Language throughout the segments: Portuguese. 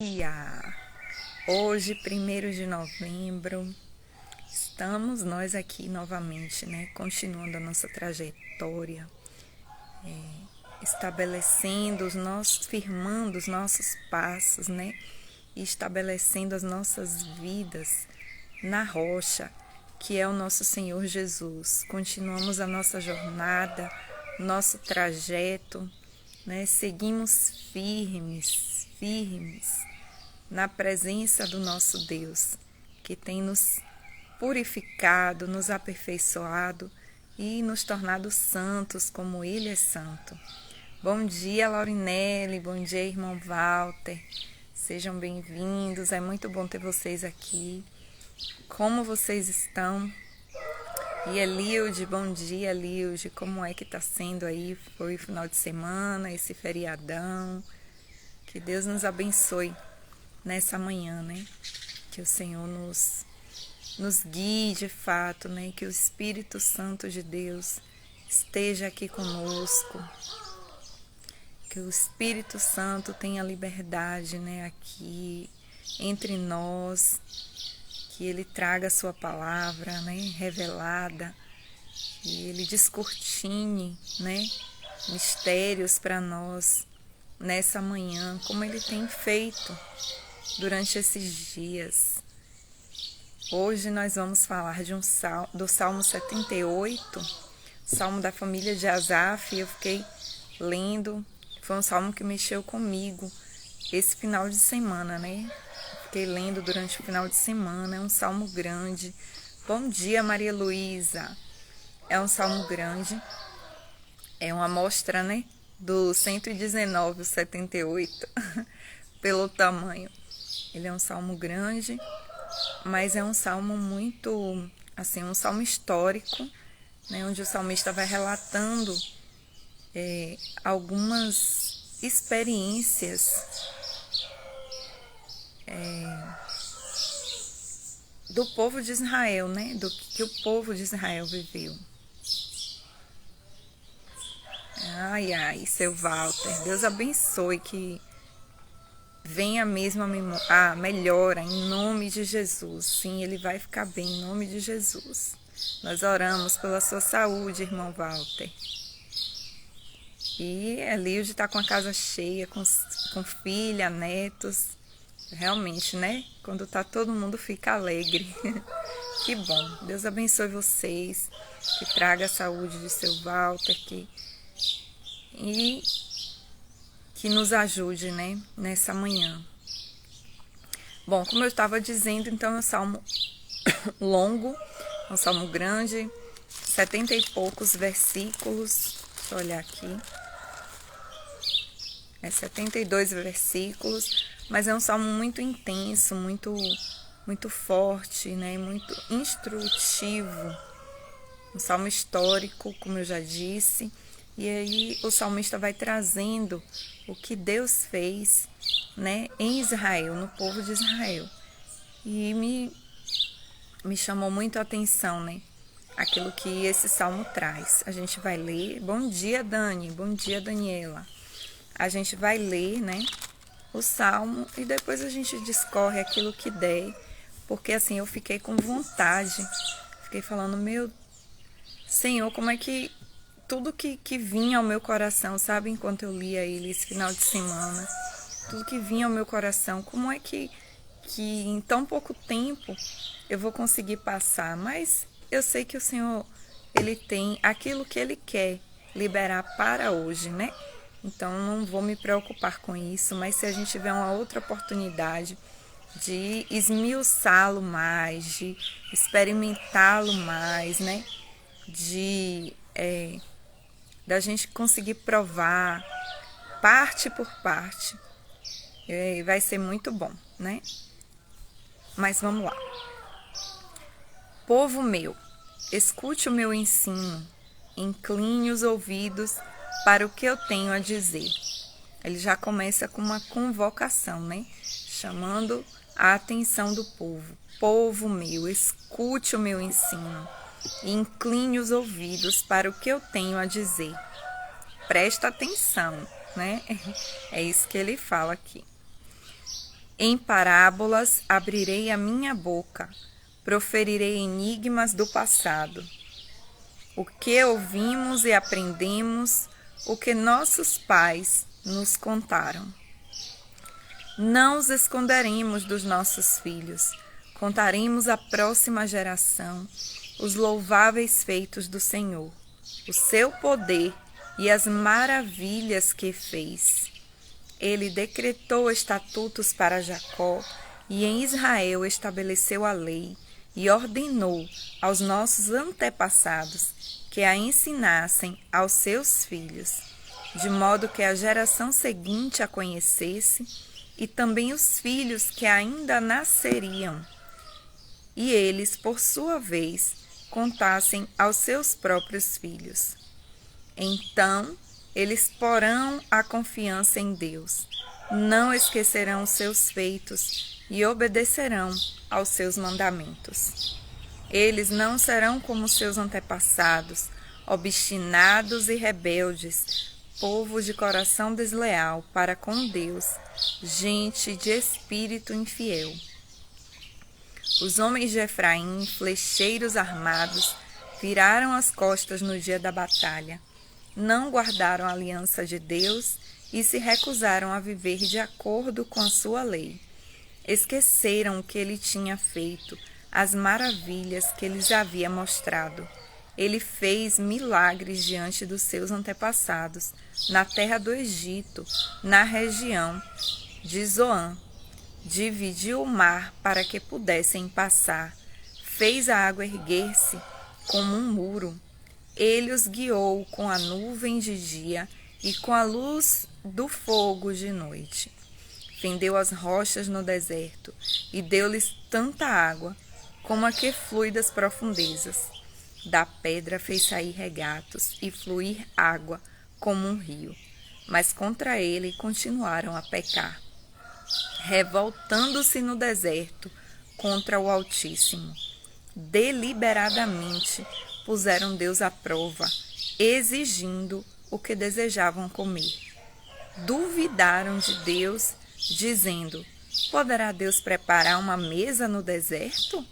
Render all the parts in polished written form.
Dia! Hoje, 1º de novembro, estamos nós aqui novamente, né? Continuando a nossa trajetória, estabelecendo firmando os nossos passos, né? E estabelecendo as nossas vidas na rocha, que é o nosso Senhor Jesus. Continuamos a nossa jornada, nosso trajeto, né? Seguimos firmes na presença do nosso Deus, que tem nos purificado, nos aperfeiçoado e nos tornado santos como Ele é santo. Bom dia, Laurinelli, bom dia, irmão Walter, sejam bem-vindos, é muito bom ter vocês aqui. Como vocês estão? E Elilde, bom dia, Elilde, como é que tá sendo aí? Foi final de semana, esse feriadão? Que Deus nos abençoe nessa manhã, né? Que o Senhor nos guie de fato, né? Que o Espírito Santo de Deus esteja aqui conosco. Que o Espírito Santo tenha liberdade, né? Aqui entre nós. Que Ele traga a sua palavra, né? Revelada. Que Ele descortine, né? Mistérios para nós nessa manhã, como Ele tem feito durante esses dias. Hoje nós vamos falar do Salmo 78, Salmo da família de Asaf. Eu fiquei lendo, foi um salmo que mexeu comigo esse final de semana, né? Fiquei lendo durante o final de semana, é um salmo grande. Bom dia, Maria Luísa. É um salmo grande, é uma amostra, né? Do 119, o 78, pelo tamanho. Ele é um salmo grande, mas é um salmo muito, assim, um salmo histórico, né, onde o salmista vai relatando algumas experiências do povo de Israel, né, do que o povo de Israel viveu. Ai, seu Walter, Deus abençoe, que venha mesmo a melhora em nome de Jesus. Sim, ele vai ficar bem em nome de Jesus. Nós oramos pela sua saúde, irmão Walter. E Elilde está com a casa cheia, com filha, netos. Realmente, né? Quando tá todo mundo fica alegre. Que bom. Deus abençoe vocês. Que traga a saúde de seu Walter. E que nos ajude, né, nessa manhã. Bom, como eu estava dizendo, então é um salmo longo, é um salmo grande, 70 e poucos versículos. Deixa eu olhar aqui. 72 versículos, mas é um salmo muito intenso, muito forte, né, muito instrutivo. Um salmo histórico, como eu já disse. E aí o salmista vai trazendo o que Deus fez, né, em Israel, no povo de Israel. E me chamou muito a atenção, né, aquilo que esse salmo traz. A gente vai ler. Bom dia, Dani. Bom dia, Daniela. A gente vai ler, né, o salmo e depois a gente discorre aquilo que der. Porque assim, eu fiquei com vontade. Fiquei falando, meu Senhor, como é que tudo que vinha ao meu coração, sabe, enquanto eu lia ele esse final de semana, tudo que vinha ao meu coração, como é que em tão pouco tempo eu vou conseguir passar? Mas eu sei que o Senhor, Ele tem aquilo que Ele quer liberar para hoje, né? Então não vou me preocupar com isso, mas se a gente tiver uma outra oportunidade de esmiuçá-lo mais, de experimentá-lo mais, né? Da gente conseguir provar parte por parte, vai ser muito bom, né? Mas vamos lá. Povo meu, escute o meu ensino, incline os ouvidos para o que eu tenho a dizer. Ele já começa com uma convocação, né? Chamando a atenção do povo. Povo meu, escute o meu ensino e incline os ouvidos para o que eu tenho a dizer. Presta atenção, né? É isso que ele fala aqui. Em parábolas abrirei a minha boca, proferirei enigmas do passado. O que ouvimos e aprendemos, o que nossos pais nos contaram. Não os esconderemos dos nossos filhos, contaremos à próxima geração os louváveis feitos do Senhor, o seu poder e as maravilhas que fez. Ele decretou estatutos para Jacó e em Israel estabeleceu a lei e ordenou aos nossos antepassados que a ensinassem aos seus filhos, de modo que a geração seguinte a conhecesse e também os filhos que ainda nasceriam, e eles, por sua vez, contassem aos seus próprios filhos. Então, eles porão a confiança em Deus, não esquecerão os seus feitos e obedecerão aos seus mandamentos. Eles não serão como seus antepassados, obstinados e rebeldes, povo de coração desleal para com Deus, gente de espírito infiel. Os homens de Efraim, flecheiros armados, viraram as costas no dia da batalha. Não guardaram a aliança de Deus e se recusaram a viver de acordo com a sua lei. Esqueceram o que ele tinha feito, as maravilhas que lhes havia mostrado. Ele fez milagres diante dos seus antepassados, na terra do Egito, na região de Zoan. Dividiu o mar para que pudessem passar. Fez a água erguer-se como um muro. Ele os guiou com a nuvem de dia e com a luz do fogo de noite. Fendeu as rochas no deserto e deu-lhes tanta água como a que flui das profundezas. Da pedra fez sair regatos e fluir água como um rio. Mas contra ele continuaram a pecar, revoltando-se no deserto contra o Altíssimo. Deliberadamente puseram Deus à prova, exigindo o que desejavam comer. Duvidaram de Deus, dizendo: poderá Deus preparar uma mesa no deserto?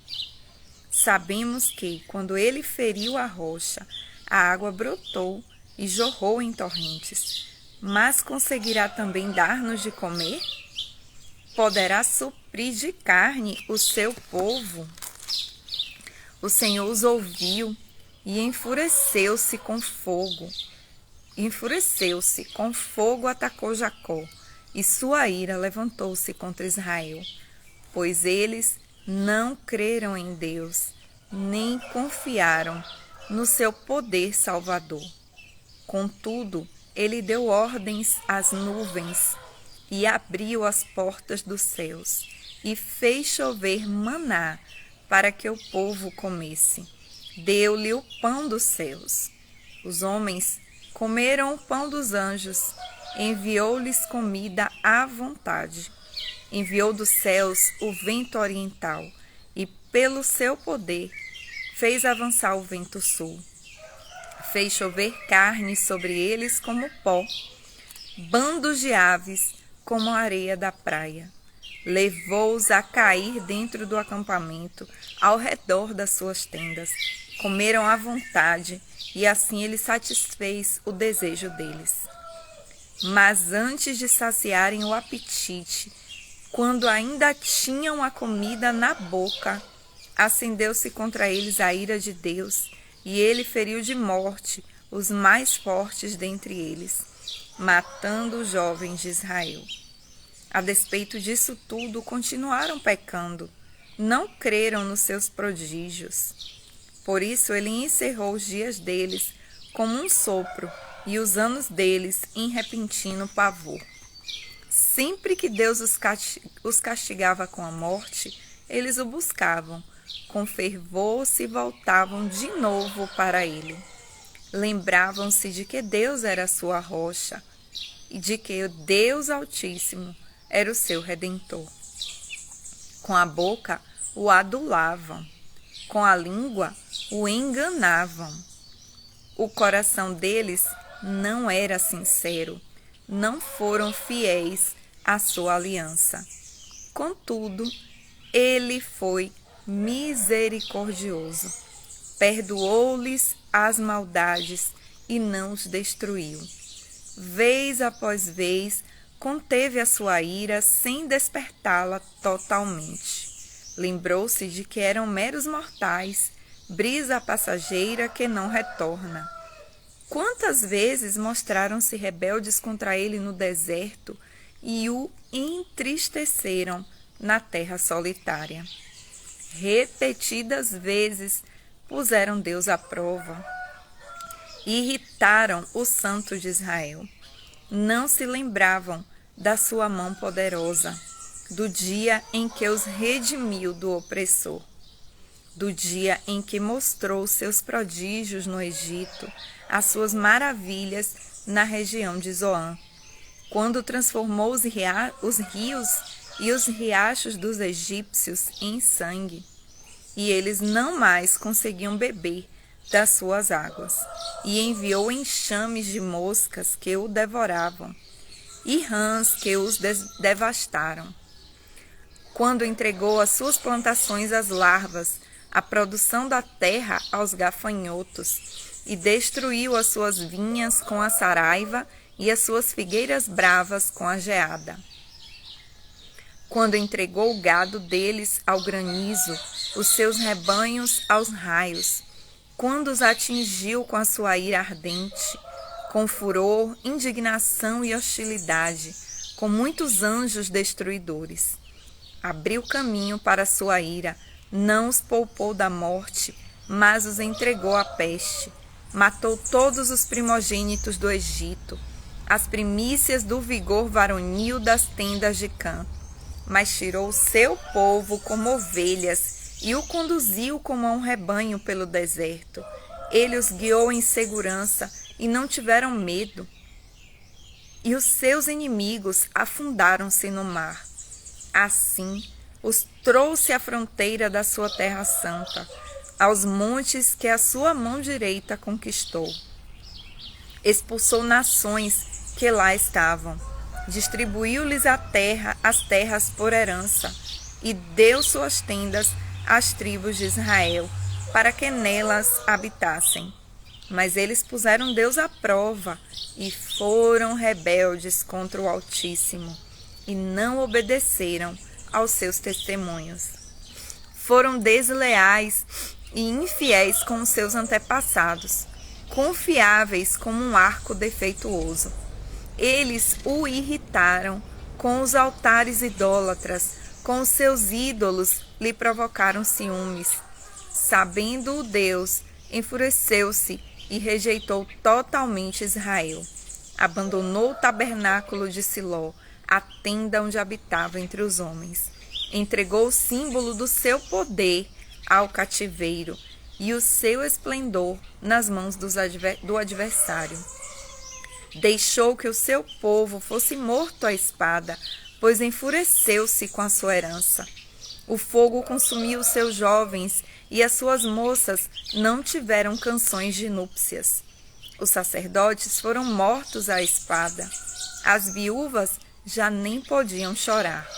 Sabemos que, quando ele feriu a rocha, a água brotou e jorrou em torrentes. Mas conseguirá também dar-nos de comer? Poderá suprir de carne o seu povo? O Senhor os ouviu e enfureceu-se com fogo. Atacou Jacó, e sua ira levantou-se contra Israel, pois eles não creram em Deus, nem confiaram no seu poder salvador. Contudo, ele deu ordens às nuvens e abriu as portas dos céus e fez chover maná para que o povo comesse. Deu-lhe o pão dos céus. Os homens comeram o pão dos anjos, enviou-lhes comida à vontade. Enviou dos céus o vento oriental e, pelo seu poder, fez avançar o vento sul. Fez chover carne sobre eles como pó, bandos de aves como a areia da praia. Levou-os a cair dentro do acampamento, ao redor das suas tendas. Comeram à vontade, e assim ele satisfez o desejo deles. Mas antes de saciarem o apetite, quando ainda tinham a comida na boca, acendeu-se contra eles a ira de Deus, e ele feriu de morte os mais fortes dentre eles, matando os jovens de Israel. A despeito disso tudo, continuaram pecando, não creram nos seus prodígios. Por isso ele encerrou os dias deles como um sopro, e os anos deles em repentino pavor. Sempre que Deus os castigava com a morte, eles o buscavam. Com fervor se voltavam de novo para ele. Lembravam-se de que Deus era a sua rocha e de que o Deus Altíssimo era o seu Redentor. Com a boca o adulavam, com a língua o enganavam. O coração deles não era sincero, não foram fiéis à sua aliança. Contudo, ele foi misericordioso, perdoou-lhes as maldades e não os destruiu. Vez após vez, conteve a sua ira sem despertá-la totalmente. Lembrou-se de que eram meros mortais, brisa passageira que não retorna. Quantas vezes mostraram-se rebeldes contra ele no deserto e o entristeceram na terra solitária. Repetidas vezes puseram Deus à prova. Irritaram o Santo de Israel. Não se lembravam da sua mão poderosa, do dia em que os redimiu do opressor, do dia em que mostrou seus prodígios no Egito, as suas maravilhas na região de Zoan, quando transformou os rios e os riachos dos egípcios em sangue, e eles não mais conseguiam beber das suas águas, e enviou enxames de moscas que o devoravam, e rãs que os devastaram. Quando entregou as suas plantações às larvas, a produção da terra aos gafanhotos, e destruiu as suas vinhas com a saraiva e as suas figueiras bravas com a geada. Quando entregou o gado deles ao granizo, os seus rebanhos aos raios, quando os atingiu com a sua ira ardente, com furor, indignação e hostilidade, com muitos anjos destruidores. Abriu caminho para a sua ira, não os poupou da morte, mas os entregou à peste. Matou todos os primogênitos do Egito, as primícias do vigor varonil das tendas de Cã. Mas tirou o seu povo como ovelhas e o conduziu como a um rebanho pelo deserto. Ele os guiou em segurança e não tiveram medo. E os seus inimigos afundaram-se no mar. Assim, os trouxe à fronteira da sua terra santa, aos montes que a sua mão direita conquistou. Expulsou nações que lá estavam, distribuiu-lhes as terras por herança, e deu suas tendas às tribos de Israel, para que nelas habitassem. Mas eles puseram Deus à prova, e foram rebeldes contra o Altíssimo, e não obedeceram aos seus testemunhos. Foram desleais e infiéis com os seus antepassados, confiáveis como um arco defeituoso. Eles o irritaram com os altares idólatras, com os seus ídolos lhe provocaram ciúmes. Sabendo-o Deus, enfureceu-se e rejeitou totalmente Israel. Abandonou o tabernáculo de Siló, a tenda onde habitava entre os homens. Entregou o símbolo do seu poder ao cativeiro e o seu esplendor nas mãos do adversário. Deixou que o seu povo fosse morto à espada, pois enfureceu-se com a sua herança. O fogo consumiu os seus jovens e as suas moças não tiveram canções de núpcias. Os sacerdotes foram mortos à espada. As viúvas já nem podiam chorar.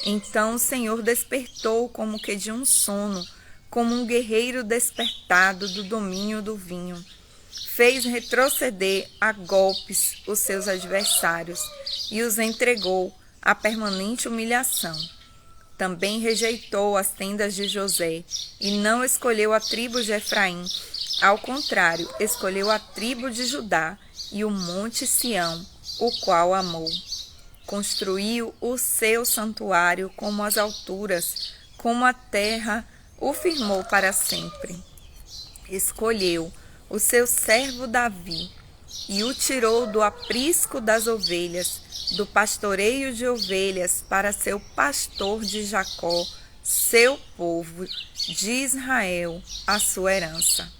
Então o Senhor despertou como que de um sono, como um guerreiro despertado do domínio do vinho. Fez retroceder a golpes os seus adversários e os entregou à permanente humilhação. Também rejeitou as tendas de José e não escolheu a tribo de Efraim. Ao contrário, escolheu a tribo de Judá e o monte Sião, o qual amou. Construiu o seu santuário como as alturas, como a terra o firmou para sempre. Escolheu o seu servo Davi e o tirou do aprisco das ovelhas, do pastoreio de ovelhas, para ser o pastor de Jacó, seu povo, de Israel, a sua herança.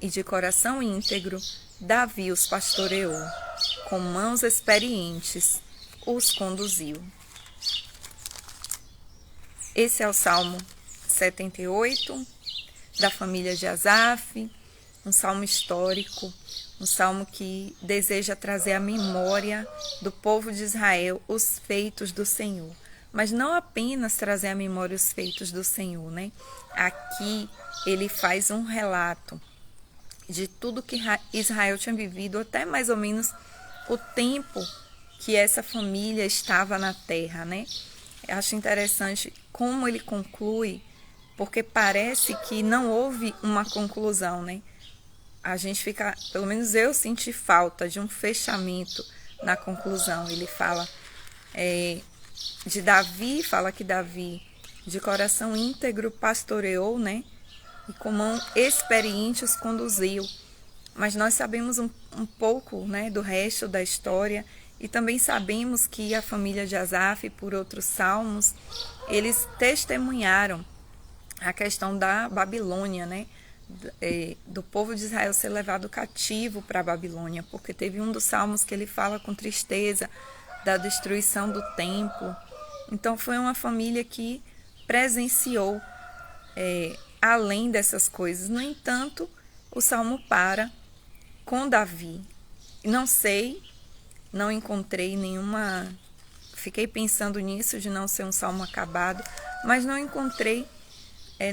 E de coração íntegro, Davi os pastoreou, com mãos experientes os conduziu. Esse é o Salmo 78, da família de Asaf, um salmo histórico, um salmo que deseja trazer à memória do povo de Israel os feitos do Senhor, mas não apenas trazer à memória os feitos do Senhor, né? Aqui ele faz um relato de tudo que Israel tinha vivido, até mais ou menos o tempo que essa família estava na terra, né? Eu acho interessante como ele conclui, porque parece que não houve uma conclusão, né? A gente fica, pelo menos eu senti falta de um fechamento na conclusão. Ele fala de Davi, fala que Davi, de coração íntegro, pastoreou, né? E com mão experiente os conduziu. Mas nós sabemos um pouco, né, do resto da história, e também sabemos que a família de Asaf, por outros salmos, eles testemunharam a questão da Babilônia, né? Do povo de Israel ser levado cativo para a Babilônia, porque teve um dos salmos que ele fala com tristeza da destruição do templo. Então foi uma família que presenciou além dessas coisas. No entanto, o salmo para com Davi. Não sei, não encontrei nenhuma... Fiquei pensando nisso, de não ser um salmo acabado, mas não encontrei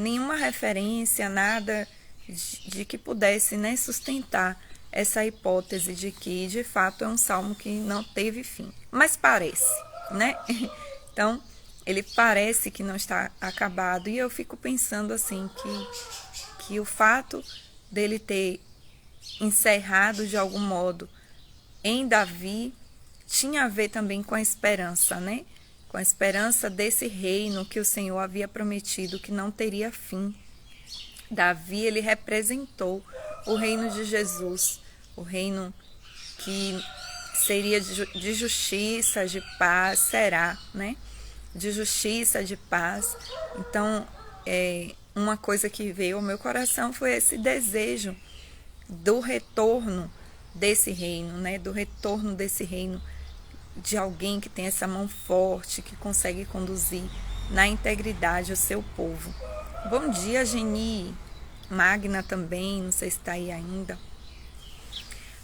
nenhuma referência, nada de que pudesse, né, sustentar essa hipótese de que, de fato, é um salmo que não teve fim. Mas parece, né? Então, ele parece que não está acabado. E eu fico pensando assim, que o fato dele ter encerrado de algum modo em Davi tinha a ver também com a esperança, né? Com a esperança desse reino que o Senhor havia prometido que não teria fim. Davi, ele representou o reino de Jesus, o reino que seria de justiça, de paz, será, né? De justiça, de paz. Então, uma coisa que veio ao meu coração foi esse desejo do retorno desse reino, né? Do retorno desse reino de alguém que tem essa mão forte, que consegue conduzir na integridade o seu povo. Bom dia, Geni. Magna também, não sei se está aí ainda.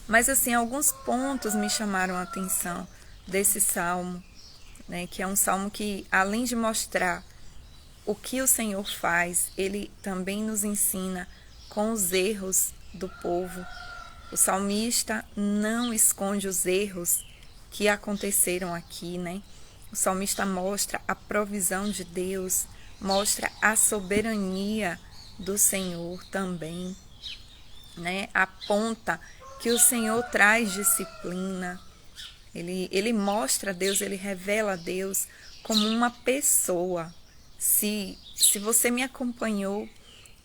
Mas assim, alguns pontos me chamaram a atenção desse salmo, né? Que é um salmo que, além de mostrar o que o Senhor faz, ele também nos ensina com os erros do povo. O salmista não esconde os erros que aconteceram aqui, né? O salmista mostra a provisão de Deus, mostra a soberania do Senhor também, né? Aponta que o Senhor traz disciplina. Ele mostra a Deus, ele revela a Deus como uma pessoa. Se você me acompanhou,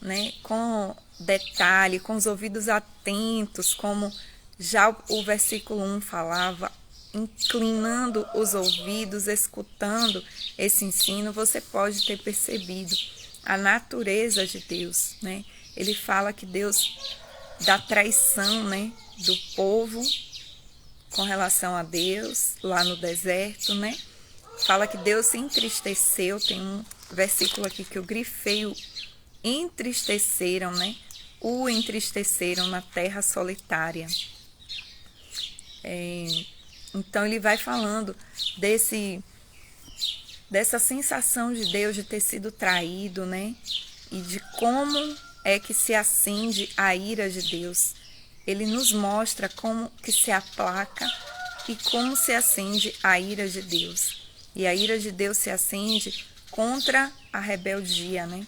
né, com detalhe, com os ouvidos atentos, como já o versículo 1 falava, inclinando os ouvidos, escutando esse ensino, você pode ter percebido a natureza de Deus, né? Ele fala que Deus da traição, né, do povo com relação a Deus lá no deserto, né? Fala que Deus se entristeceu. Tem um versículo aqui que eu grifei, entristeceram, né? O entristeceram na terra solitária. Então ele vai falando dessa sensação de Deus de ter sido traído, né? E de como é que se acende a ira de Deus. Ele nos mostra como que se aplaca e como se acende a ira de Deus. E a ira de Deus se acende contra a rebeldia, né?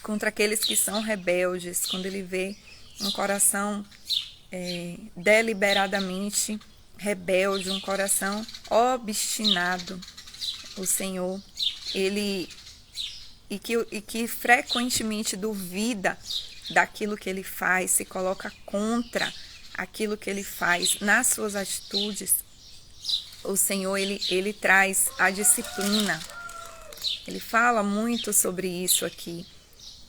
Contra aqueles que são rebeldes, quando ele vê um coração deliberadamente rebelde, um coração obstinado. O Senhor, ele que frequentemente duvida daquilo que ele faz, se coloca contra aquilo que ele faz nas suas atitudes. O Senhor, ele traz a disciplina. Ele fala muito sobre isso aqui.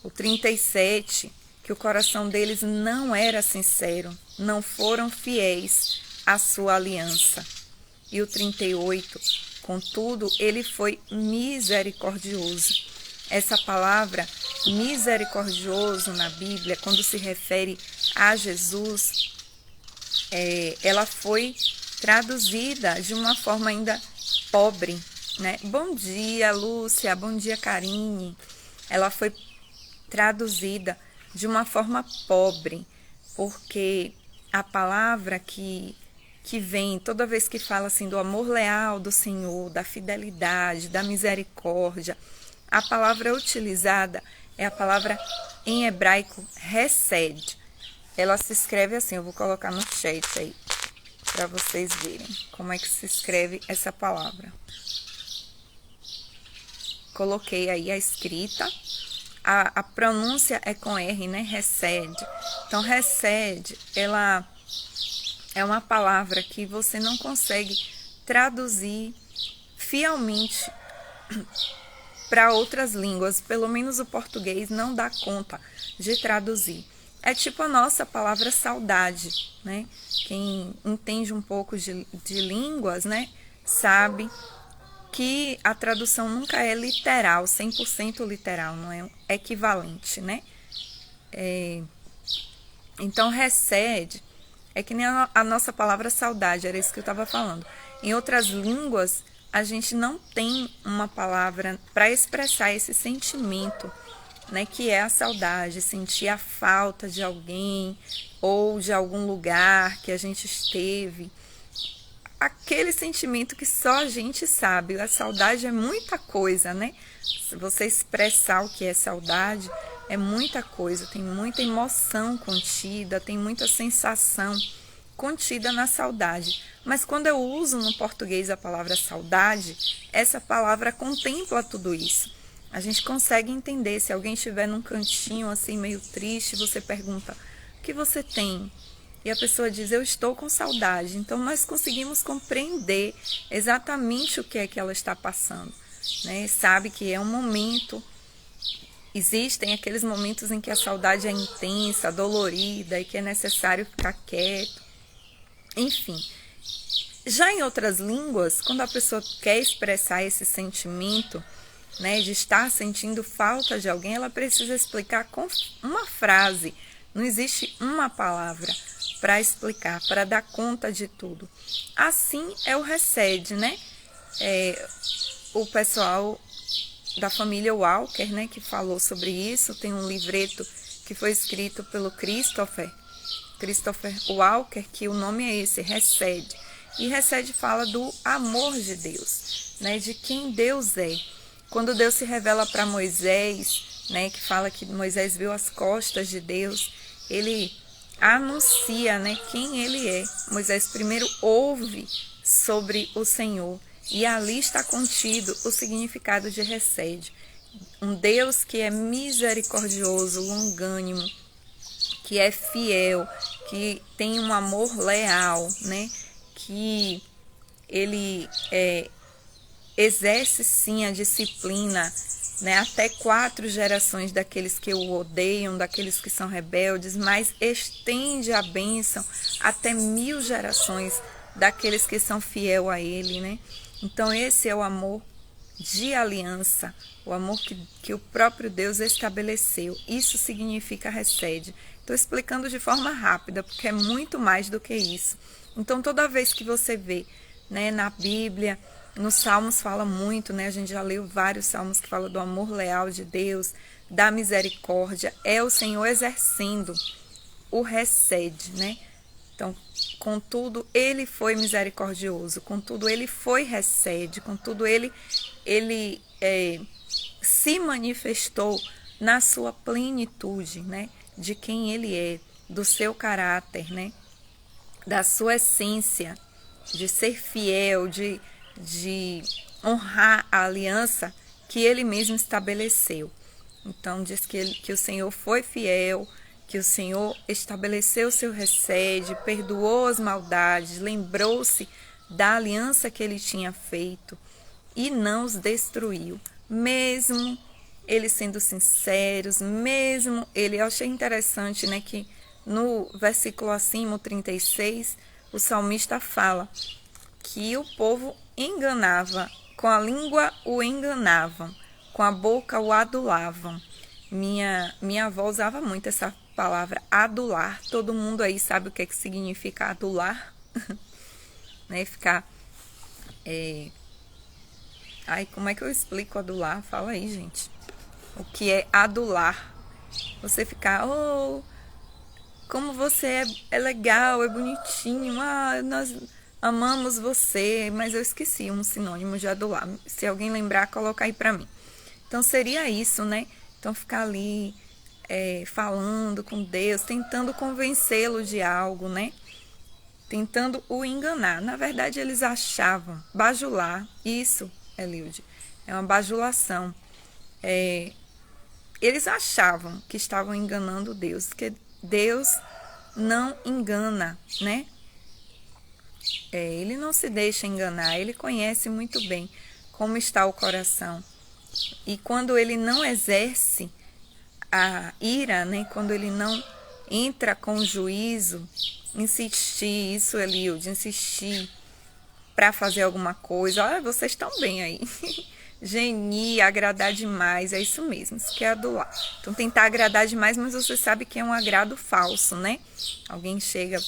O 37, que o coração deles não era sincero, não foram fiéis à sua aliança. E o 38, contudo, ele foi misericordioso. Essa palavra misericordioso na Bíblia, quando se refere a Jesus, ela foi traduzida de uma forma ainda pobre, né? Bom dia, Lúcia. Bom dia, Karine. Ela foi traduzida de uma forma pobre, porque a palavra que vem toda vez que fala assim do amor leal do Senhor, da fidelidade, da misericórdia, a palavra utilizada é a palavra em hebraico hesed. Ela se escreve assim, eu vou colocar no chat aí para vocês verem como é que se escreve essa palavra. Coloquei aí a escrita. A pronúncia é com R, né? Hesed. Então, hesed, ela é uma palavra que você não consegue traduzir fielmente para outras línguas. Pelo menos o português não dá conta de traduzir. É tipo a nossa palavra saudade, né? Quem entende um pouco de línguas, né? Sabe que a tradução nunca é literal, 100% literal, não é equivalente, né? Então, hesed é que nem a nossa palavra saudade, era isso que eu estava falando. Em outras línguas, a gente não tem uma palavra para expressar esse sentimento, né? Que é a saudade, sentir a falta de alguém ou de algum lugar que a gente esteve. Aquele sentimento que só a gente sabe. A saudade é muita coisa, né? Se você expressar o que é saudade, é muita coisa. Tem muita emoção contida, tem muita sensação contida na saudade. Mas quando eu uso no português a palavra saudade, essa palavra contempla tudo isso. A gente consegue entender. Se alguém estiver num cantinho assim meio triste, você pergunta: o que você tem? E a pessoa diz: eu estou com saudade. Então, nós conseguimos compreender exatamente o que é que ela está passando, né? Sabe que é um momento. Existem aqueles momentos em que a saudade é intensa, dolorida e que é necessário ficar quieto. Enfim, já em outras línguas, quando a pessoa quer expressar esse sentimento, né, de estar sentindo falta de alguém, ela precisa explicar com uma frase. Não existe uma palavra para explicar, para dar conta de tudo. Assim é o hesed, né? O pessoal da família Walker, né, que falou sobre isso, tem um livreto que foi escrito pelo Christopher Walker, que o nome é esse, hesed. E hesed fala do amor de Deus, né, de quem Deus é. Quando Deus se revela para Moisés, né, que fala que Moisés viu as costas de Deus, ele anuncia, né, quem ele é. Moisés primeiro ouve sobre o Senhor e ali está contido o significado de hesed. Um Deus que é misericordioso, longânimo, que é fiel, que tem um amor leal, né, que ele exerce sim a disciplina, né, até 4 gerações daqueles que o odeiam, daqueles que são rebeldes, mas estende a bênção até 1000 gerações daqueles que são fiel a ele, né? Então esse é o amor de aliança, o amor que o próprio Deus estabeleceu. Isso significa hesed. Estou explicando de forma rápida, porque é muito mais do que isso. Então toda vez que você vê, né, na Bíblia, nos Salmos fala muito, né? A gente já leu vários salmos que falam do amor leal de Deus, da misericórdia. É o Senhor exercendo o hesed, né? Então, contudo, ele foi misericordioso, contudo, ele foi hesed, contudo, ele se manifestou na sua plenitude, né? De quem ele é, do seu caráter, né? Da sua essência, de ser fiel, de honrar a aliança que ele mesmo estabeleceu. Então diz que o Senhor foi fiel, que o Senhor estabeleceu o seu hesed, perdoou as maldades, lembrou-se da aliança que ele tinha feito e não os destruiu. Mesmo eles sendo sinceros, mesmo ele... Eu achei interessante, né, que no versículo acima, o 36, o salmista fala que o povo enganava, com a língua o enganavam, com a boca o adulavam. Minha avó usava muito essa palavra, adular. Todo mundo aí sabe o que significa adular, né? Ficar Ai, como é que eu explico adular? Fala aí, gente. O que é adular? Você ficar, oh, como você é legal, é bonitinho, nós amamos você, mas eu esqueci um sinônimo de adular. Se alguém lembrar, coloca aí pra mim. Então seria isso, né? Então ficar ali falando com Deus, tentando convencê-lo de algo, né? Tentando o enganar. Na verdade, eles achavam, bajular, isso, Eliude, é uma bajulação. Eles achavam que estavam enganando Deus, que Deus não engana, né? Ele não se deixa enganar, ele conhece muito bem como está o coração. E quando ele não exerce a ira, né? Quando ele não entra com juízo, insistir, isso, Eliude, insistir para fazer alguma coisa. Olha, vocês estão bem aí. Genir, agradar demais, é isso mesmo, isso que é adular. Então tentar agradar demais, mas você sabe que é um agrado falso, né? Alguém chega,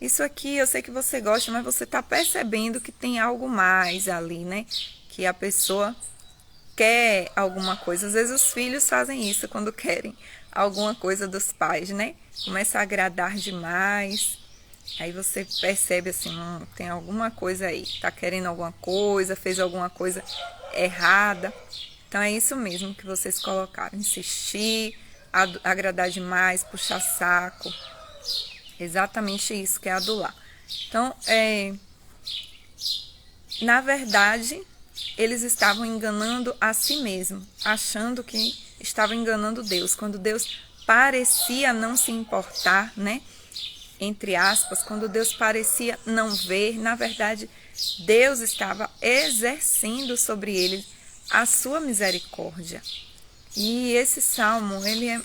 isso aqui eu sei que você gosta, mas você tá percebendo que tem algo mais ali, né? Que a pessoa quer alguma coisa. Às vezes os filhos fazem isso quando querem alguma coisa dos pais, né? Começa a agradar demais. Aí você percebe assim, tem alguma coisa aí, tá querendo alguma coisa, fez alguma coisa errada. Então é isso mesmo que vocês colocaram, insistir, agradar demais, puxar saco. Exatamente isso que é adular. Então, na verdade, eles estavam enganando a si mesmos, achando que estavam enganando Deus. Quando Deus parecia não se importar, né? Entre aspas, quando Deus parecia não ver, na verdade, Deus estava exercendo sobre eles a sua misericórdia. E esse salmo, ele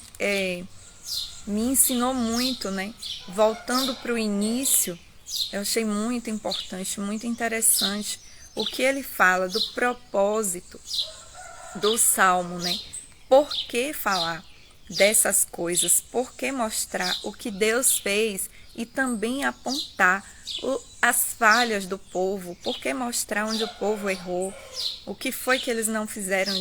me ensinou muito, né? Voltando para o início, eu achei muito importante, muito interessante o que ele fala do propósito do salmo, né? Por que falar dessas coisas? Por que mostrar o que Deus fez e também apontar as falhas do povo? Por que mostrar onde o povo errou? O que foi que eles não fizeram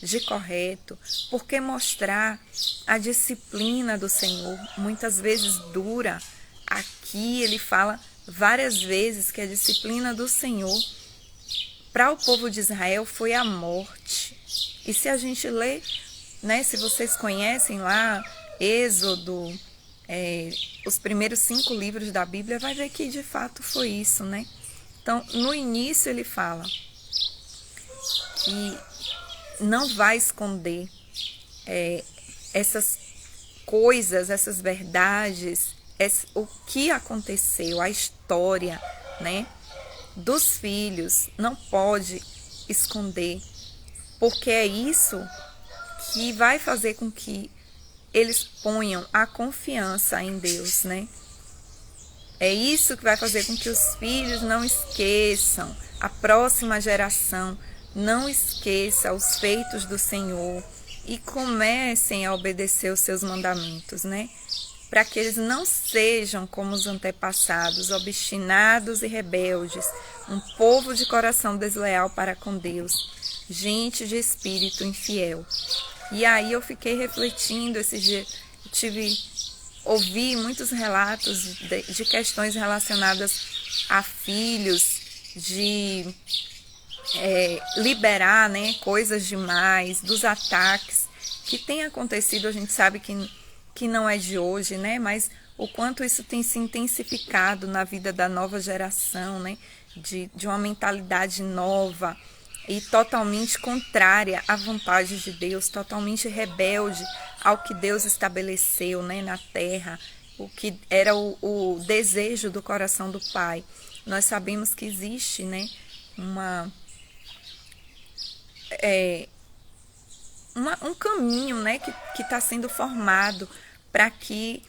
de correto? Por que mostrar a disciplina do Senhor, muitas vezes dura? Aqui ele fala várias vezes que a disciplina do Senhor para o povo de Israel foi a morte. E se a gente lê, né, se vocês conhecem lá, Êxodo, os primeiros 5 livros da Bíblia, vai ver que de fato foi isso, né? Então, no início ele fala que não vai esconder essas coisas, essas verdades, o que aconteceu, a história, né, dos filhos, não pode esconder, porque é isso que vai fazer com que eles ponham a confiança em Deus, né? É isso que vai fazer com que os filhos não esqueçam, a próxima geração não esqueça os feitos do Senhor e comecem a obedecer os seus mandamentos, né? Para que eles não sejam como os antepassados, obstinados e rebeldes, um povo de coração desleal para com Deus, gente de espírito infiel. E aí eu fiquei refletindo esse dia, ouvi muitos relatos de questões relacionadas a filhos, de liberar, né, coisas demais, dos ataques que tem acontecido. A gente sabe que não é de hoje, né, mas o quanto isso tem se intensificado na vida da nova geração, né, de uma mentalidade nova e totalmente contrária à vontade de Deus, totalmente rebelde ao que Deus estabeleceu, né, na terra, o que era o desejo do coração do Pai. Nós sabemos que existe, né, um caminho, né, que está sendo formado para que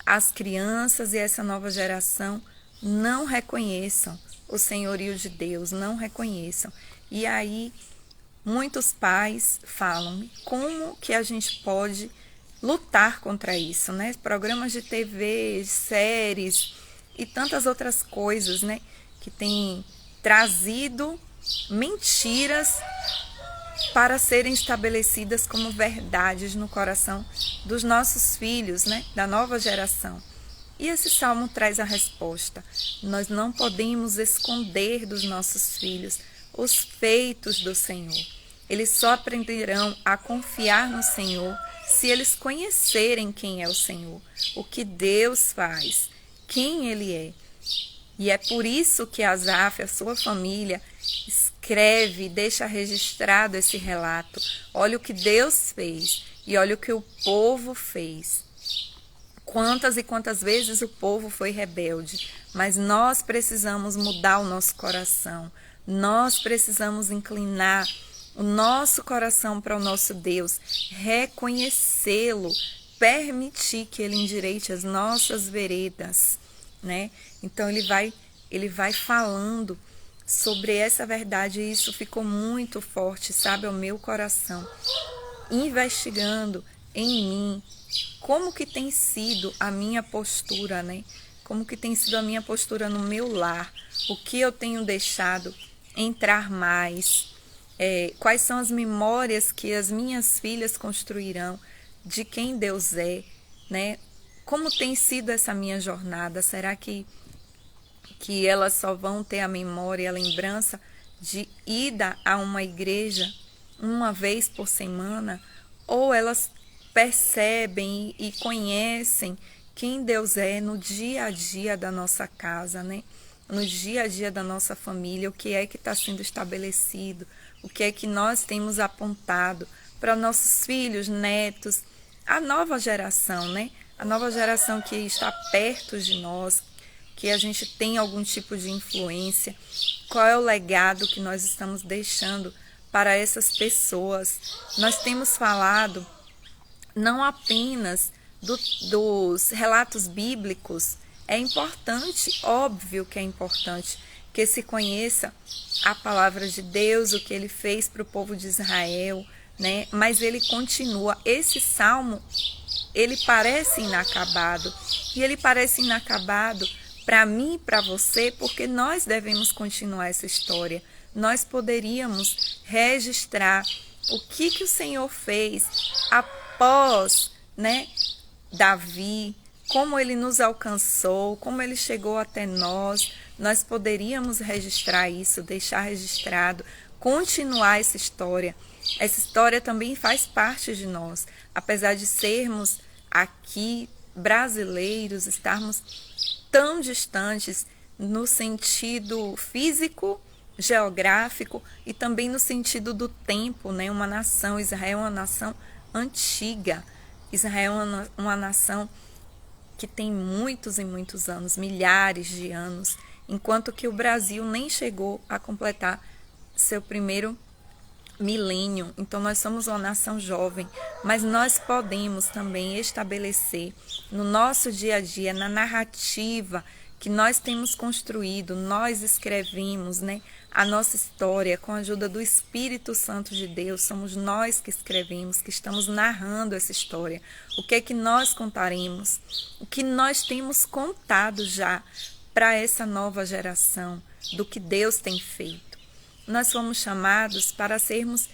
as crianças e essa nova geração não reconheçam o senhorio de Deus, não reconheçam. E aí muitos pais falam como que a gente pode lutar contra isso, né? Programas de TV, séries e tantas outras coisas, né, que têm trazido mentiras para serem estabelecidas como verdades no coração dos nossos filhos, né? Da nova geração. E esse salmo traz a resposta. Nós não podemos esconder dos nossos filhos os feitos do Senhor. Eles só aprenderão a confiar no Senhor se eles conhecerem quem é o Senhor, o que Deus faz, quem Ele é. E é por isso que Asaf, a sua família, escreve, deixa registrado esse relato. Olha o que Deus fez e olha o que o povo fez. Quantas e quantas vezes o povo foi rebelde, mas nós precisamos mudar o nosso coração. Nós precisamos inclinar o nosso coração para o nosso Deus, reconhecê-lo, permitir que Ele endireite as nossas veredas, né? Então ele vai falando sobre essa verdade e isso ficou muito forte, sabe, ao meu coração, investigando em mim como que tem sido a minha postura, né? Como que tem sido a minha postura no meu lar, o que eu tenho deixado entrar mais, quais são as memórias que as minhas filhas construirão de quem Deus é, né? Como tem sido essa minha jornada? Será que elas só vão ter a memória e a lembrança de ida a uma igreja uma vez por semana? Ou elas percebem e conhecem quem Deus é no dia a dia da nossa casa, né? No dia a dia da nossa família, o que é que está sendo estabelecido, o que é que nós temos apontado para nossos filhos, netos, a nova geração, né? A nova geração que está perto de nós, que a gente tem algum tipo de influência. Qual é o legado que nós estamos deixando para essas pessoas? Nós temos falado não apenas dos relatos bíblicos. É importante, óbvio que é importante, que se conheça a palavra de Deus, o que Ele fez para o povo de Israel, né? Mas ele continua. Esse salmo, ele parece inacabado. E ele parece inacabado para mim e para você, porque nós devemos continuar essa história. Nós poderíamos registrar o que o Senhor fez após, né, Davi, como ele nos alcançou, como ele chegou até nós. Nós poderíamos registrar isso, deixar registrado, continuar essa história. Essa história também faz parte de nós. Apesar de sermos aqui brasileiros, estarmos tão distantes no sentido físico, geográfico e também no sentido do tempo, né? Uma nação, Israel é uma nação antiga. Israel é uma nação que tem muitos e muitos anos, milhares de anos, enquanto que o Brasil nem chegou a completar seu primeiro milênio. Então nós somos uma nação jovem, mas nós podemos também estabelecer no nosso dia a dia, na narrativa que nós temos construído, nós escrevemos, né, a nossa história com a ajuda do Espírito Santo de Deus. Somos nós que escrevemos, que estamos narrando essa história. O que é que nós contaremos? O que nós temos contado já para essa nova geração do que Deus tem feito? Nós fomos chamados para sermos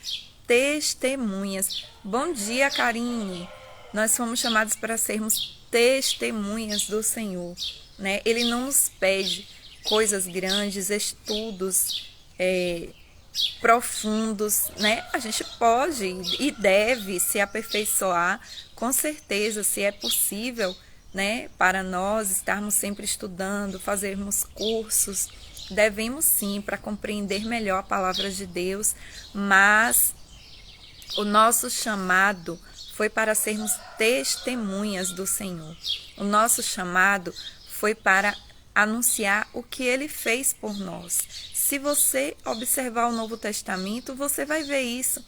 testemunhas. Bom dia, Karine. Nós fomos chamados para sermos testemunhas do Senhor, né? Ele não nos pede coisas grandes, estudos profundos, né? A gente pode e deve se aperfeiçoar, com certeza, se é possível, né? Para nós estarmos sempre estudando, fazermos cursos, devemos sim, para compreender melhor a palavra de Deus, mas o nosso chamado foi para sermos testemunhas do Senhor. O nosso chamado foi para anunciar o que Ele fez por nós. Se você observar o Novo Testamento, você vai ver isso.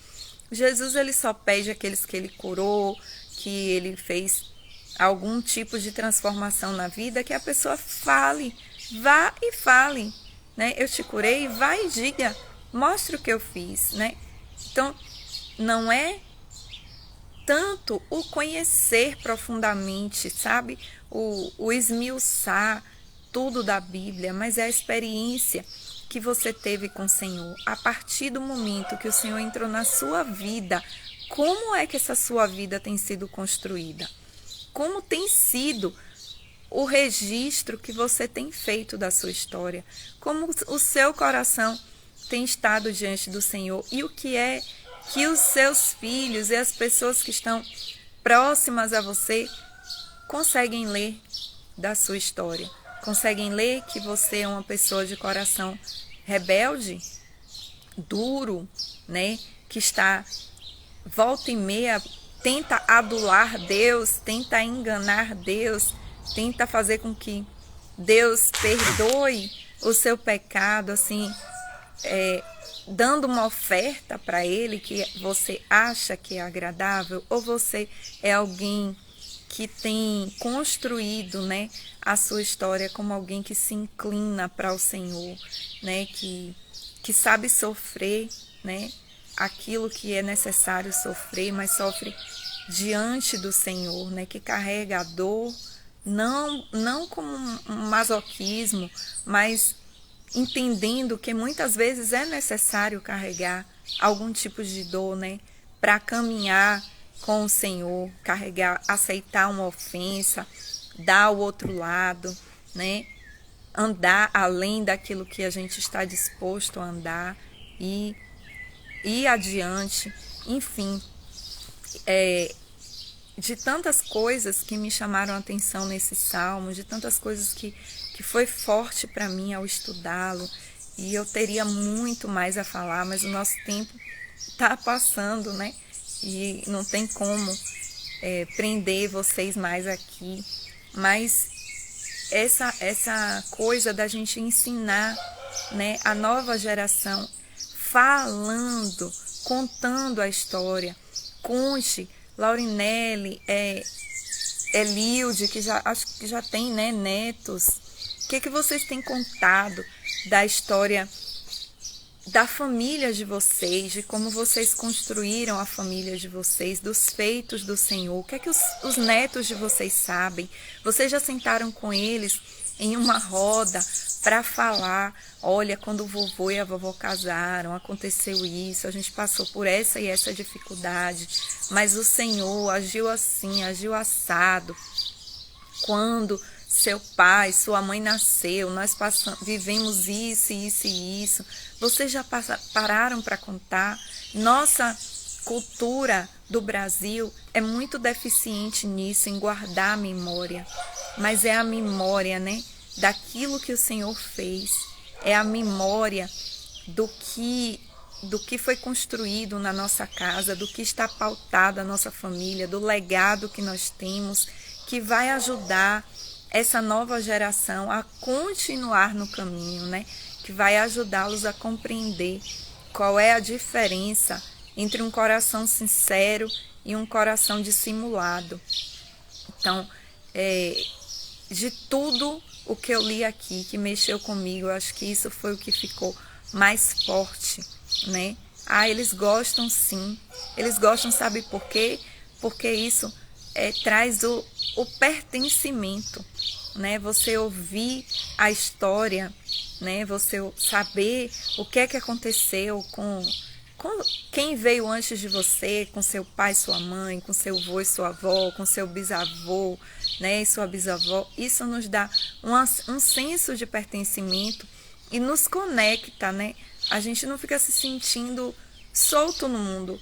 Jesus, ele só pede àqueles que Ele curou, que Ele fez algum tipo de transformação na vida, que a pessoa fale, vá e fale, né? Eu te curei, vá e diga, mostre o que eu fiz, né? Então, não é tanto o conhecer profundamente, sabe? O esmiuçar tudo da Bíblia, mas é a experiência que você teve com o Senhor, a partir do momento que o Senhor entrou na sua vida, como é que essa sua vida tem sido construída? Como tem sido o registro que você tem feito da sua história? Como o seu coração tem estado diante do Senhor? E o que é que os seus filhos e as pessoas que estão próximas a você conseguem ler da sua história? Conseguem ler que você é uma pessoa de coração rebelde, duro, né? Que está volta e meia, tenta adular Deus, tenta enganar Deus, tenta fazer com que Deus perdoe o seu pecado, assim, dando uma oferta para Ele que você acha que é agradável, ou você é alguém que tem construído, né, a sua história como alguém que se inclina para o Senhor, né, que sabe sofrer, né, aquilo que é necessário sofrer, mas sofre diante do Senhor, né, que carrega a dor, não como um masoquismo, mas entendendo que muitas vezes é necessário carregar algum tipo de dor, né, para caminhar com o Senhor, carregar, aceitar uma ofensa, dar o outro lado, né, andar além daquilo que a gente está disposto a andar e ir adiante, enfim, de tantas coisas que me chamaram a atenção nesse salmo, de tantas coisas que foi forte para mim ao estudá-lo, e eu teria muito mais a falar, mas o nosso tempo está passando, né? E não tem como prender vocês mais aqui, mas essa coisa da gente ensinar, né, a nova geração, falando, contando a história. Conte, Laurinelli, Elilde, que acho que já tem, né, netos. O que vocês têm contado da história da família de vocês, de como vocês construíram a família de vocês, dos feitos do Senhor? O que é que os netos de vocês sabem? Vocês já sentaram com eles em uma roda para falar: olha, quando o vovô e a vovó casaram, aconteceu isso, a gente passou por essa e essa dificuldade, mas o Senhor agiu assim, agiu assado. Quando seu pai, sua mãe nasceu, nós vivemos isso, isso e isso. Vocês já pararam para contar? Nossa cultura do Brasil é muito deficiente nisso, em guardar a memória. Mas é a memória, né, daquilo que o Senhor fez. É a memória do que foi construído na nossa casa, do que está pautado a nossa família, do legado que nós temos, que vai ajudar essa nova geração a continuar no caminho, né? Que vai ajudá-los a compreender qual é a diferença entre um coração sincero e um coração dissimulado. Então, de tudo o que eu li aqui, que mexeu comigo, eu acho que isso foi o que ficou mais forte, né? Eles gostam sim, eles gostam, sabe por quê? Porque isso traz o pertencimento, né? Você ouvir a história, né? Você saber o que é que aconteceu com quem veio antes de você, com seu pai, sua mãe, com seu avô e sua avó, com seu bisavô, né? E sua bisavó. Isso nos dá um senso de pertencimento e nos conecta, né? A gente não fica se sentindo solto no mundo.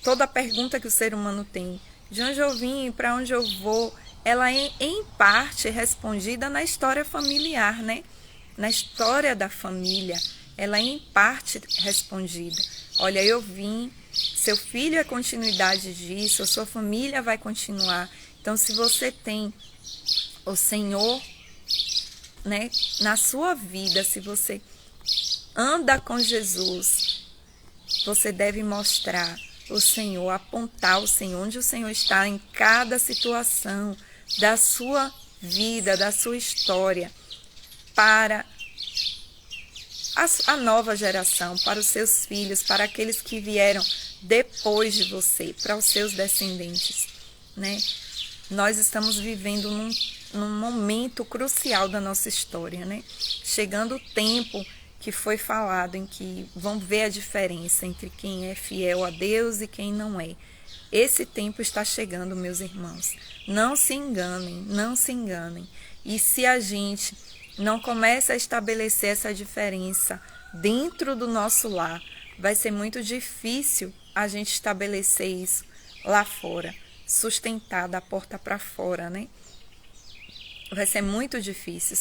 Toda pergunta que o ser humano tem, de onde eu vim, para onde eu vou, ela é em parte respondida na história familiar, né? Na história da família, ela é em parte respondida. Olha, eu vim, seu filho é continuidade disso, a sua família vai continuar. Então, se você tem o Senhor, né, na sua vida, se você anda com Jesus, você deve mostrar o Senhor, apontar o Senhor, onde o Senhor está em cada situação da sua vida, da sua história, para a nova geração, para os seus filhos, para aqueles que vieram depois de você, para os seus descendentes, né? Nós estamos vivendo num momento crucial da nossa história, né? Chegando o tempo que foi falado, em que vão ver a diferença entre quem é fiel a Deus e quem não é. Esse tempo está chegando, meus irmãos. Não se enganem, não se enganem. E se a gente não começa a estabelecer essa diferença dentro do nosso lar, vai ser muito difícil a gente estabelecer isso lá fora, sustentar da porta para fora, né? Vai ser muito difícil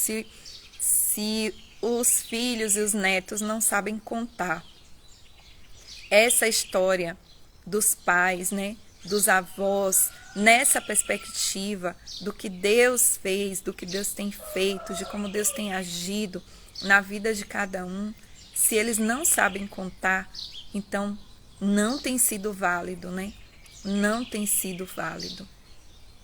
se os filhos e os netos não sabem contar essa história dos pais, né, dos avós, nessa perspectiva do que Deus fez, do que Deus tem feito, de como Deus tem agido na vida de cada um. Se eles não sabem contar, então não tem sido válido, né? Não tem sido válido.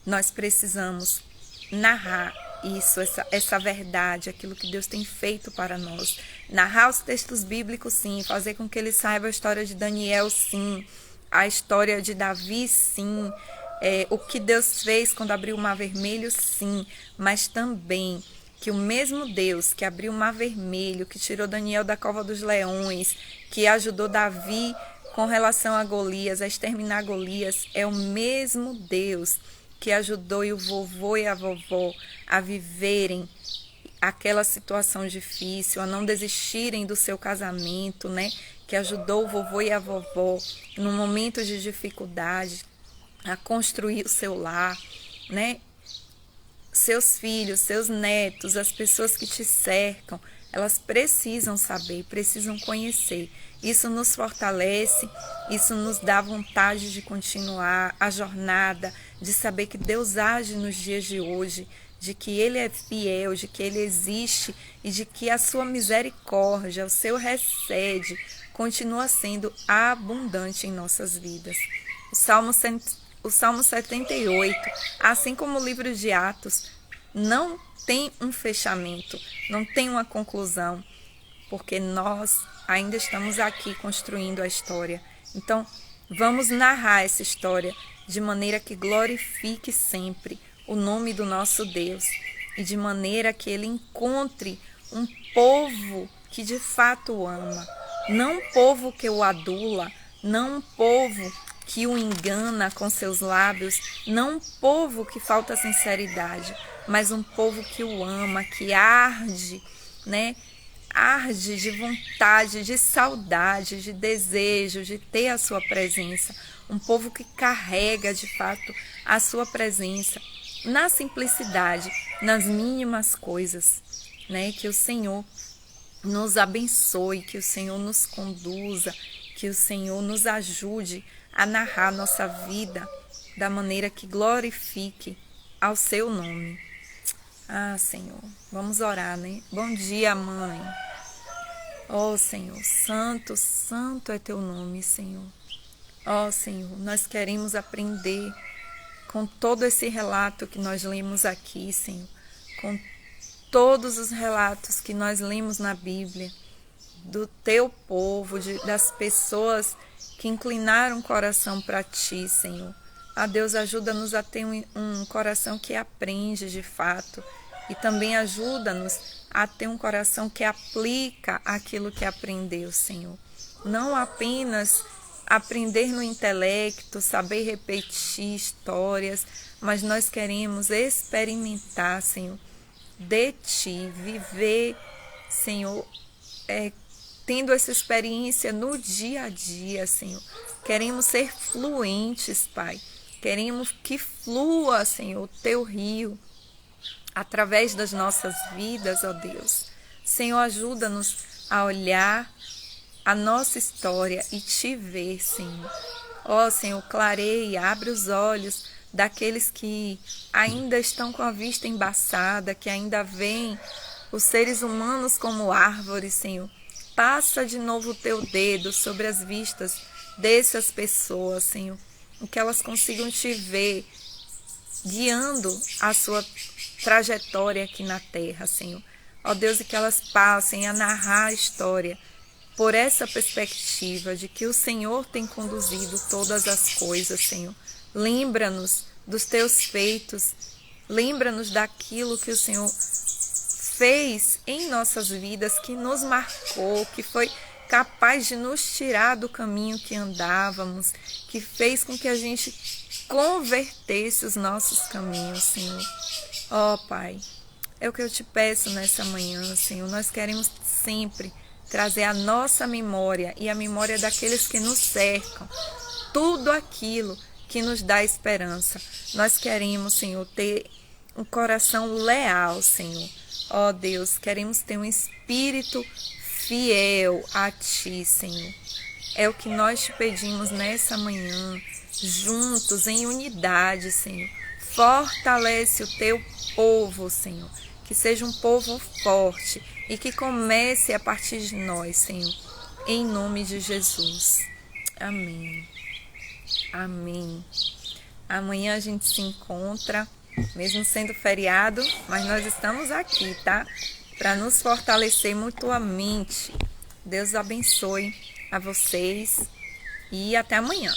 Nós precisamos narrar isso, essa verdade, aquilo que Deus tem feito para nós. Narrar os textos bíblicos, sim. Fazer com que eles saibam a história de Daniel, sim. A história de Davi, sim. O que Deus fez quando abriu o Mar Vermelho, sim. Mas também que o mesmo Deus que abriu o Mar Vermelho, que tirou Daniel da cova dos leões, que ajudou Davi com relação a Golias, a exterminar Golias, é o mesmo Deus que ajudou o vovô e a vovó a viverem aquela situação difícil, a não desistirem do seu casamento, né? Que ajudou o vovô e a vovó no momento de dificuldade a construir o seu lar, né? Seus filhos, seus netos, as pessoas que te cercam, elas precisam saber, precisam conhecer. Isso nos fortalece, isso nos dá vontade de continuar a jornada, de saber que Deus age nos dias de hoje, de que Ele é fiel, de que Ele existe e de que a sua misericórdia, o seu recede, continua sendo abundante em nossas vidas. O Salmo 78, assim como o livro de Atos, não tem um fechamento, não tem uma conclusão, porque nós ainda estamos aqui construindo a história. Então, vamos narrar essa história de maneira que glorifique sempre o nome do nosso Deus e de maneira que Ele encontre um povo que de fato o ama, não um povo que o adula, não um povo que o engana com seus lábios, não um povo que falta sinceridade, mas um povo que o ama, que arde, né? Arde de vontade, de saudade, de desejo, de ter a sua presença. Um povo que carrega, de fato, a sua presença na simplicidade, nas mínimas coisas, né? Que o Senhor nos abençoe, que o Senhor nos conduza, que o Senhor nos ajude a narrar nossa vida da maneira que glorifique ao seu nome. Ah, Senhor, vamos orar, né? Bom dia, Mãe. Ó, Senhor, santo, santo é teu nome, Senhor. Ó, Senhor, nós queremos aprender com todo esse relato que nós lemos aqui, Senhor, com todos os relatos que nós lemos na Bíblia, do teu povo, das pessoas que inclinaram o coração para ti, Senhor. Ah, Deus, ajuda-nos a ter um coração que aprende de fato e também ajuda-nos a ter um coração que aplica aquilo que aprendeu, Senhor. Não apenas aprender no intelecto, saber repetir histórias, mas nós queremos experimentar, Senhor, de ti, viver, Senhor, tendo essa experiência no dia a dia, Senhor. Queremos ser fluentes, Pai. Queremos que flua, Senhor, o teu rio através das nossas vidas, ó Deus. Senhor, ajuda-nos a olhar a nossa história e te ver, Senhor. Ó Senhor, clareia, abre os olhos daqueles que ainda estão com a vista embaçada, que ainda veem os seres humanos como árvores, Senhor. Passa de novo o teu dedo sobre as vistas dessas pessoas, Senhor, que elas consigam te ver guiando a sua trajetória aqui na terra, Senhor. Ó Deus, e que elas passem a narrar a história por essa perspectiva de que o Senhor tem conduzido todas as coisas, Senhor. Lembra-nos dos teus feitos, lembra-nos daquilo que o Senhor fez em nossas vidas, que nos marcou, que foi capaz de nos tirar do caminho que andávamos, que fez com que a gente convertesse os nossos caminhos, Senhor. Ó Pai, é o que eu te peço nessa manhã, Senhor. Nós queremos sempre trazer a nossa memória e a memória daqueles que nos cercam, tudo aquilo que nos dá esperança. Nós queremos, Senhor, ter um coração leal, Senhor. Ó Deus, queremos ter um espírito fiel a Ti, Senhor. É o que nós te pedimos nessa manhã, juntos, em unidade, Senhor. Fortalece o Teu povo, Senhor. Que seja um povo forte e que comece a partir de nós, Senhor. Em nome de Jesus. Amém. Amém. Amanhã a gente se encontra, mesmo sendo feriado, mas nós estamos aqui, tá? Para nos fortalecer mutuamente. Deus abençoe a vocês e até amanhã.